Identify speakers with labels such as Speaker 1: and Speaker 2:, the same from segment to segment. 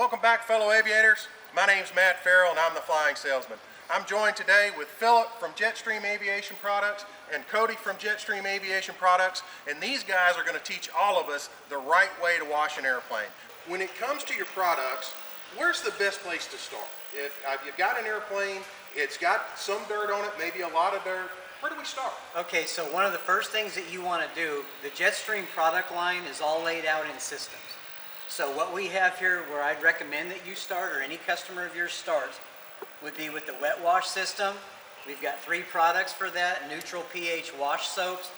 Speaker 1: Welcome back, fellow aviators. My name's Matt Farrell and I'm the Flying Salesman. I'm joined today with Philip from Jetstream Aviation Products and Cody from Jetstream Aviation Products, and these guys are going to teach all of us the right way to wash an airplane. When it comes to your products, where's the best place to start? If you've got an airplane, it's got some dirt on it, maybe a lot of dirt, where do we start?
Speaker 2: Okay, so one of the first things that you want to do, the Jetstream product line is all laid out in systems. So what we have here, where I'd recommend that you start, or any customer of yours starts, would be with the wet wash system. We've got 3 products for that: neutral pH wash soaps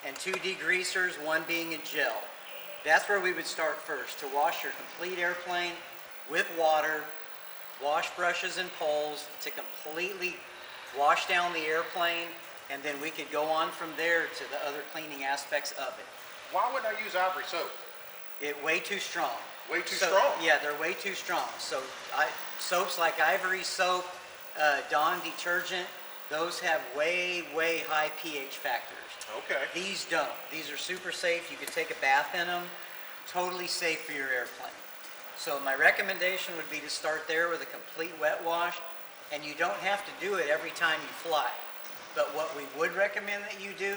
Speaker 2: and 2 degreasers, one being a gel. That's where we would start first, to wash your complete airplane with water, wash brushes and poles to completely wash down the airplane, and then we could go on from there to the other cleaning aspects of it.
Speaker 1: Why would I use Ivory soap?
Speaker 2: It's way too strong.
Speaker 1: Way too strong?
Speaker 2: Yeah, they're way too strong. So soaps like Ivory soap, Dawn detergent, those have way high pH factors.
Speaker 1: Okay.
Speaker 2: These don't. These are super safe. You could take a bath in them. Totally safe for your airplane. So my recommendation would be to start there with a complete wet wash, and you don't have to do it every time you fly. But what we would recommend that you do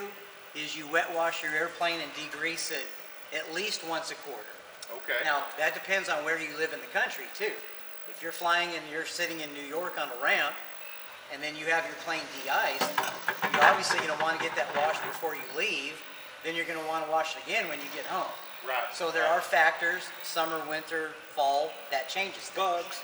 Speaker 2: is you wet wash your airplane and degrease it at least once a quarter.
Speaker 1: Okay.
Speaker 2: Now, that depends on where you live in the country, too. If you're flying and you're sitting in New York on a ramp, and then you have your plane de-iced, you're obviously going to want to get that washed before you leave. Then you're going to want to wash it again when you get home.
Speaker 1: Right.
Speaker 2: So there are factors, summer, winter, fall, that changes things.
Speaker 3: Bugs.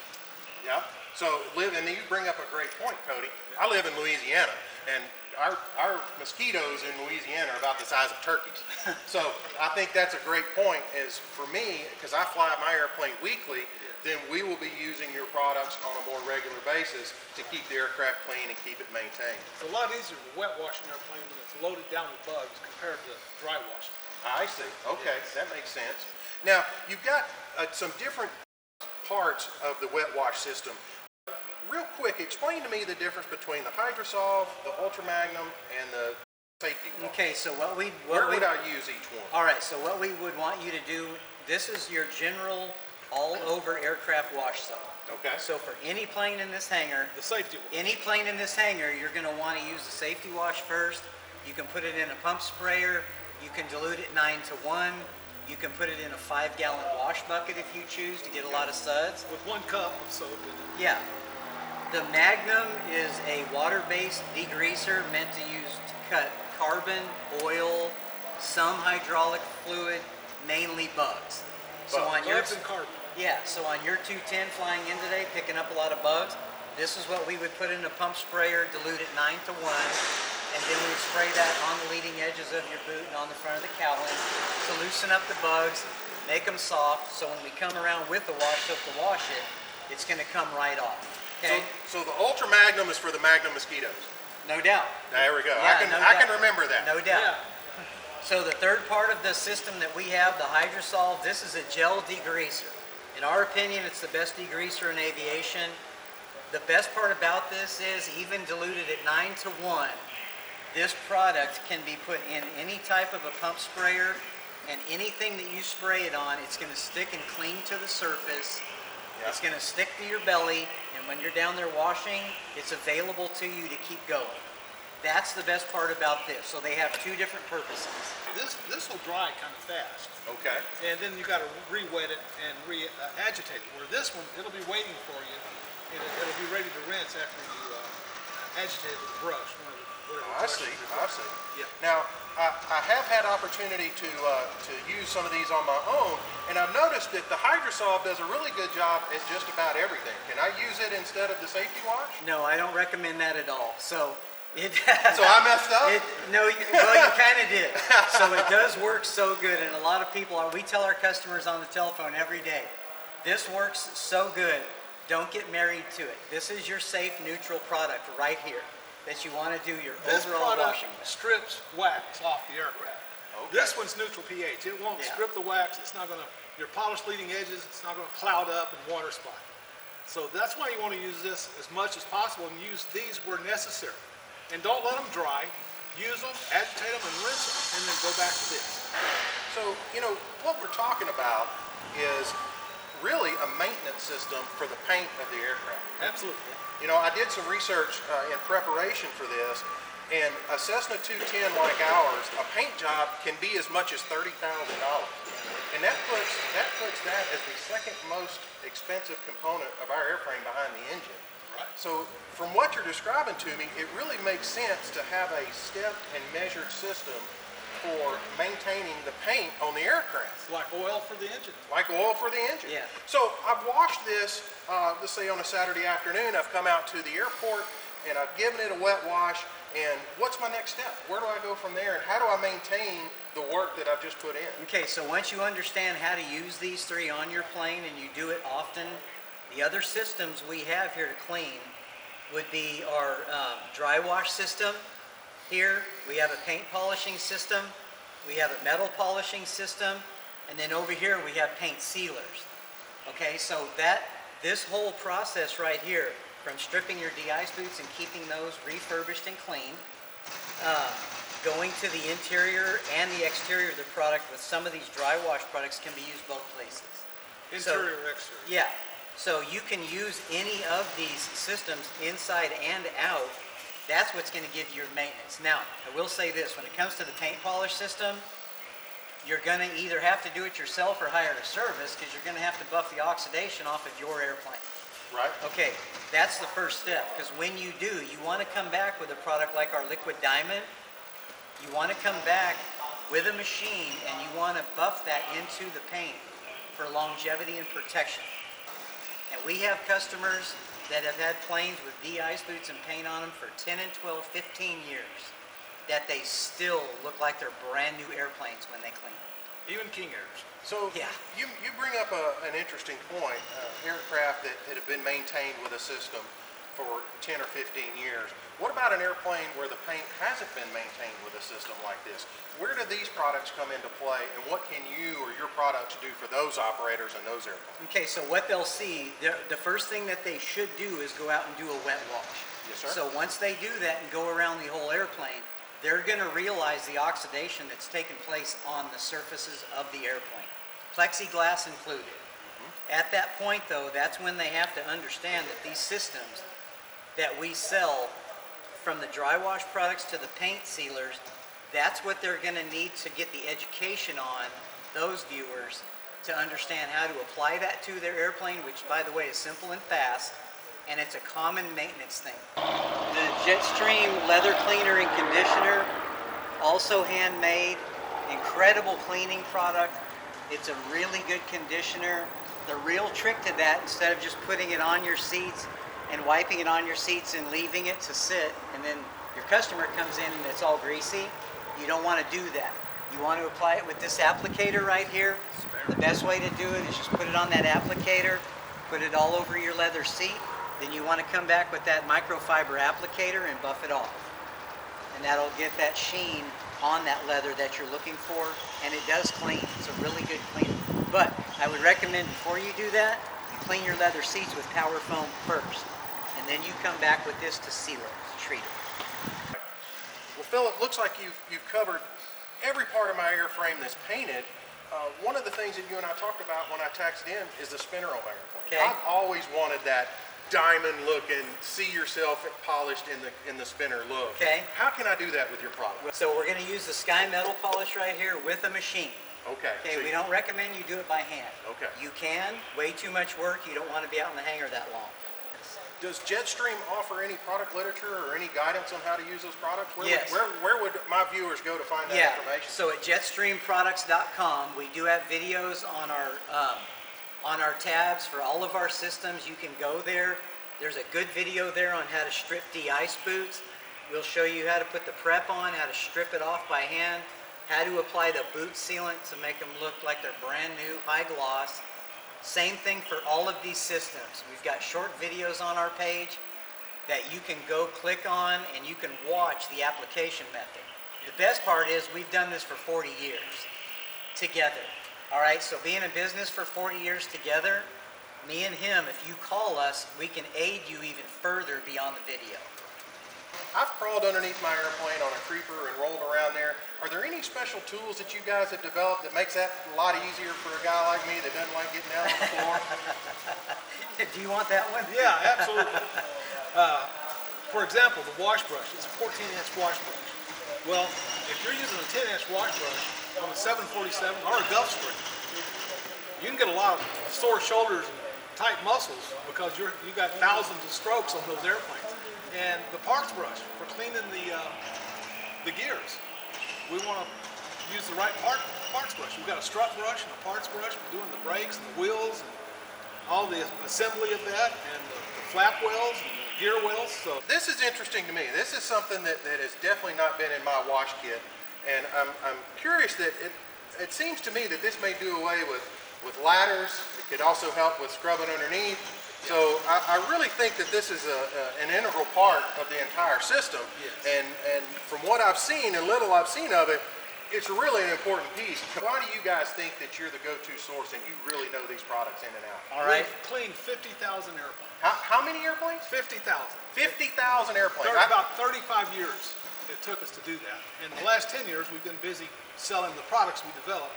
Speaker 1: Yeah. So and you bring up a great point, Cody. I live in Louisiana, and our mosquitoes in Louisiana are about the size of turkeys. So I think that's a great point, is for me, because I fly my airplane weekly, then we will be using your products on a more regular basis to keep the aircraft clean and keep it maintained.
Speaker 3: It's a lot easier to wet wash an airplane when it's loaded down with bugs compared to dry washing.
Speaker 1: I see. Okay, that makes sense. Now, you've got some different parts of the wet wash system. Real quick, explain to me the difference between the Hydrosolve, the Ultra Magnum, and the safety wash.
Speaker 2: Okay, so where
Speaker 1: would I use each one?
Speaker 2: All right, so what we would want you to do, this is your general all-over aircraft wash soap.
Speaker 1: Okay.
Speaker 2: So for any plane in this hangar,
Speaker 3: The safety wash.
Speaker 2: any plane in this hangar, you're going to want to use the safety wash first. You can put it in a pump sprayer. You can dilute it 9-to-1. You can put it in a 5-gallon wash bucket if you choose to get a lot of suds.
Speaker 3: With 1 cup of soap in it.
Speaker 2: Yeah. The Magnum is a water-based degreaser meant to cut carbon, oil, some hydraulic fluid, mainly bugs. So on
Speaker 3: Bugs and carbon.
Speaker 2: Yeah, so on your 210 flying in today, picking up a lot of bugs, this is what we would put in a pump sprayer, dilute it 9-to-1, and then we would spray that on the leading edges of your boot and on the front of the cowling to loosen up the bugs, make them soft, so when we come around with the wash soap to wash it, it's going to come right off. Okay?
Speaker 1: So the Ultra Magnum is for the Magnum mosquitoes.
Speaker 2: No doubt.
Speaker 1: There we go.
Speaker 2: Yeah,
Speaker 1: I can remember that.
Speaker 2: No doubt.
Speaker 3: Yeah.
Speaker 2: So the third part of the system that we have, the Hydrosolve, this is a gel degreaser. In our opinion, it's the best degreaser in aviation. The best part about this is, even diluted at 9-to-1, this product can be put in any type of a pump sprayer, and anything that you spray it on, it's going to stick and cling to the surface.
Speaker 1: Yeah.
Speaker 2: It's going to stick to your belly, and when you're down there washing, it's available to you to keep going. That's the best part about this. So they have 2 different purposes.
Speaker 3: This will dry kind of fast.
Speaker 1: Okay.
Speaker 3: And then you got to re-wet it and re-agitate it. Where this one, it'll be waiting for you, and it'll be ready to rinse after you agitate it with the brush.
Speaker 1: I see.
Speaker 3: Yeah.
Speaker 1: Now, I have had opportunity to use some of these on my own, and I've noticed that the Hydrosolve does a really good job at just about everything. Can I use it instead of the safety wash?
Speaker 2: No, I don't recommend that at all. So
Speaker 1: So I messed up?
Speaker 2: Well, you kind of did. So it does work so good, and a lot of people we tell our customers on the telephone every day, this works so good, don't get married to it. This is your safe, neutral product right here that you want to do your
Speaker 3: This
Speaker 2: overall
Speaker 3: product
Speaker 2: washing with.
Speaker 3: strips wax off the aircraft.
Speaker 1: Okay.
Speaker 3: This one's neutral pH. It won't strip the wax. It's not going to, your polished leading edges, it's not going to cloud up and water spot. So that's why you want to use this as much as possible, and use these where necessary. And don't let them dry. Use them, agitate them, and rinse them, and then go back to this.
Speaker 1: So, what we're talking about is really a maintenance system for the paint of the aircraft.
Speaker 3: Absolutely.
Speaker 1: You know, I did some research in preparation for this, and a Cessna 210 like ours, a paint job can be as much as $30,000. And that puts that as the second most expensive component of our airframe behind the engine.
Speaker 3: Right.
Speaker 1: So from what you're describing to me, it really makes sense to have a stepped and measured system for maintaining the paint on the aircraft.
Speaker 3: It's like oil for the engine.
Speaker 1: Like oil for the engine.
Speaker 2: Yeah.
Speaker 1: So I've washed this, let's say on a Saturday afternoon, I've come out to the airport and I've given it a wet wash, and what's my next step? Where do I go from there, and how do I maintain the work that I've just put in?
Speaker 2: Okay, so once you understand how to use these three on your plane and you do it often, the other systems we have here to clean would be our dry wash system. Here we have a paint polishing system, we have a metal polishing system, and then over here we have paint sealers. Okay, so this whole process right here, from stripping your de-ice boots and keeping those refurbished and clean, going to the interior and the exterior of the product with some of these dry wash products can be used both places.
Speaker 3: Interior or exterior.
Speaker 2: Yeah, so you can use any of these systems inside and out. That's what's going to give you your maintenance. Now, I will say this, when it comes to the paint polish system, you're going to either have to do it yourself or hire a service, because you're going to have to buff the oxidation off of your airplane.
Speaker 1: Right?
Speaker 2: Okay, that's the first step, because when you do, you want to come back with a product like our liquid diamond. You want to come back with a machine and you want to buff that into the paint for longevity and protection. And we have customers that have had planes with de-ice boots and paint on them for 10 and 12, 15 years, that they still look like they're brand new airplanes when they clean them.
Speaker 3: Even King Airs.
Speaker 1: So
Speaker 2: Yeah.
Speaker 1: you bring up an interesting point. Aircraft that have been maintained with a system for 10 or 15 years. What about an airplane where the paint hasn't been maintained with a system like this? Where do these products come into play, and what can you or your products do for those operators and those airplanes?
Speaker 2: Okay, so what they'll see, the first thing that they should do is go out and do a wet wash.
Speaker 1: Yes, sir.
Speaker 2: So once they do that and go around the whole airplane, they're going to realize the oxidation that's taken place on the surfaces of the airplane, plexiglass included. At that point, though, that's when they have to understand that these systems that we sell, from the dry wash products to the paint sealers, that's what they're going to need to get the education on those viewers to understand how to apply that to their airplane, which, by the way, is simple and fast, and it's a common maintenance thing. The Jetstream leather cleaner and conditioner, also handmade, incredible cleaning product. It's a really good conditioner. The real trick to that, instead of just putting it on your seats and wiping it on your seats and leaving it to sit, and then your customer comes in and it's all greasy, you don't want to do that. You want to apply it with this applicator right here. The best way to do it is just put it on that applicator, put it all over your leather seat, then you want to come back with that microfiber applicator and buff it off. And that'll get that sheen on that leather that you're looking for, and it does clean. It's a really good cleaner. But I would recommend before you do that, you clean your leather seats with power foam first, and then you come back with this to seal it, to treat it.
Speaker 1: Well, Phil, it looks like you've covered every part of my airframe that's painted. One of the things that you and I talked about when I taxied in is the spinner on my airplane.
Speaker 2: Okay.
Speaker 1: I've always wanted that diamond looking, see yourself polished in the spinner look.
Speaker 2: Okay.
Speaker 1: How can I do that with your product?
Speaker 2: So we're going to use the Sky Metal polish right here with a machine.
Speaker 1: Okay.
Speaker 2: Okay,
Speaker 1: so
Speaker 2: we don't recommend you do it by hand.
Speaker 1: Okay.
Speaker 2: You can, way too much work. You don't want to be out in the hangar that long.
Speaker 1: Does Jetstream offer any product literature or any guidance on how to use those products?
Speaker 2: Yes.
Speaker 1: Where would my viewers go to find that information?
Speaker 2: So at jetstreamproducts.com, we do have videos on our tabs for all of our systems. You can go there. There's a good video there on how to strip de-ice boots. We'll show you how to put the prep on, how to strip it off by hand, how to apply the boot sealant to make them look like they're brand new, high gloss. Same thing for all of these systems. We've got short videos on our page that you can go click on and you can watch the application method. The best part is we've done this for 40 years together. All right, so being in business for 40 years together, me and him, if you call us, we can aid you even further beyond the video.
Speaker 1: I've crawled underneath my airplane on a creeper and rolled around there. Are there any special tools that you guys have developed that makes that a lot easier for a guy like me that doesn't like getting down on the floor?
Speaker 2: Do you want that one?
Speaker 3: Yeah, absolutely. For example, the wash brush, it's a 14-inch wash brush. Well, if you're using a 10-inch wash brush on a 747 or a Gulf Spring, you can get a lot of sore shoulders and tight muscles because you got thousands of strokes on those airplanes. And the parts brush for cleaning the gears, we want to use the right parts brush. We've got a strut brush and a parts brush for doing the brakes and the wheels and all the assembly of that, and the flap wells and the gear wells. So
Speaker 1: This is interesting to me. This is something that has definitely not been in my wash kit, and I'm curious that it seems to me that this may do away with ladders. It could also help with scrubbing underneath. So I really think that this is an integral part of the entire system.
Speaker 3: Yes.
Speaker 1: And from what I've seen and little I've seen of it, it's really an important piece. Why do you guys think that you're the go-to source and you really know these products in and out?
Speaker 2: All right.
Speaker 3: we've cleaned 50,000 airplanes.
Speaker 1: How many airplanes?
Speaker 3: 50,000.
Speaker 1: 50,000 airplanes.
Speaker 3: About 35 years it took us to do that. In the last 10 years, we've been busy selling the products we developed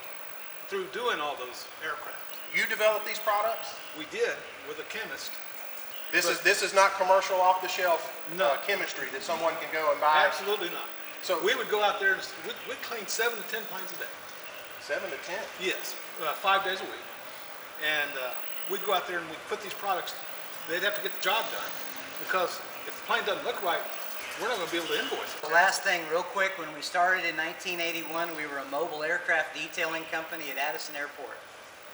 Speaker 3: through doing all those aircraft.
Speaker 1: You developed these products?
Speaker 3: We did with a chemist.
Speaker 1: This is not commercial off-the-shelf
Speaker 3: No.
Speaker 1: chemistry that someone can go and buy.
Speaker 3: Absolutely not.
Speaker 1: So-
Speaker 3: we would go out there and we'd clean 7 to 10 planes a day.
Speaker 1: 7 to 10.
Speaker 3: Yes, 5 days a week. And we'd go out there and we'd put these products, they'd have to get the job done because if the plane doesn't look right, we're not going to be able to invoice it.
Speaker 2: The last thing, real quick, when we started in 1981, we were a mobile aircraft detailing company at Addison Airport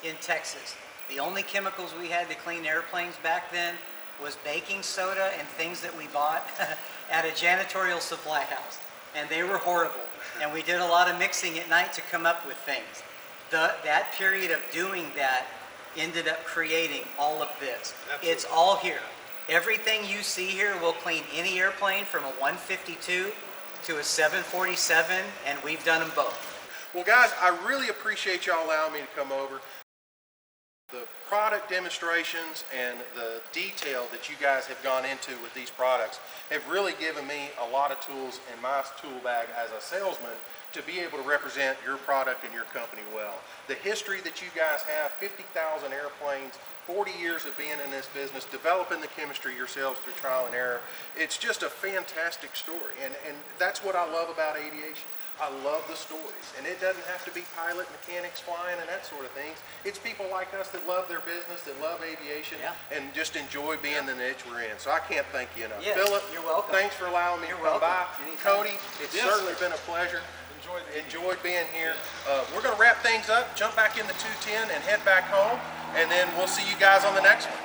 Speaker 2: in Texas. The only chemicals we had to clean airplanes back then was baking soda and things that we bought at a janitorial supply house. And they were horrible. And we did a lot of mixing at night to come up with things. That period of doing that ended up creating all of this.
Speaker 3: Absolutely.
Speaker 2: It's all here. Everything you see here will clean any airplane from a 152 to a 747, and we've done them both.
Speaker 1: Well, guys, I really appreciate y'all allowing me to come over. The product demonstrations and the detail that you guys have gone into with these products have really given me a lot of tools in my tool bag as a salesman to be able to represent your product and your company well. The history that you guys have, 50,000 airplanes, 40 years of being in this business, developing the chemistry yourselves through trial and error, it's just a fantastic story. And that's what I love about aviation. I love the stories, and it doesn't have to be pilot mechanics flying and that sort of things. It's people like us that love their business, that love aviation, and just enjoy being the niche we're in. So I can't thank you enough.
Speaker 2: Yes,
Speaker 1: Philip,
Speaker 2: you're welcome.
Speaker 1: thanks for allowing me
Speaker 2: You're
Speaker 1: to come by.
Speaker 2: welcome. Anytime.
Speaker 1: Cody, it's
Speaker 3: Yes,
Speaker 1: certainly
Speaker 3: sir.
Speaker 1: been a pleasure.
Speaker 3: Enjoyed
Speaker 1: Being here. We're going to wrap things up, jump back in the 210 and head back home, and then we'll see you guys on the next one.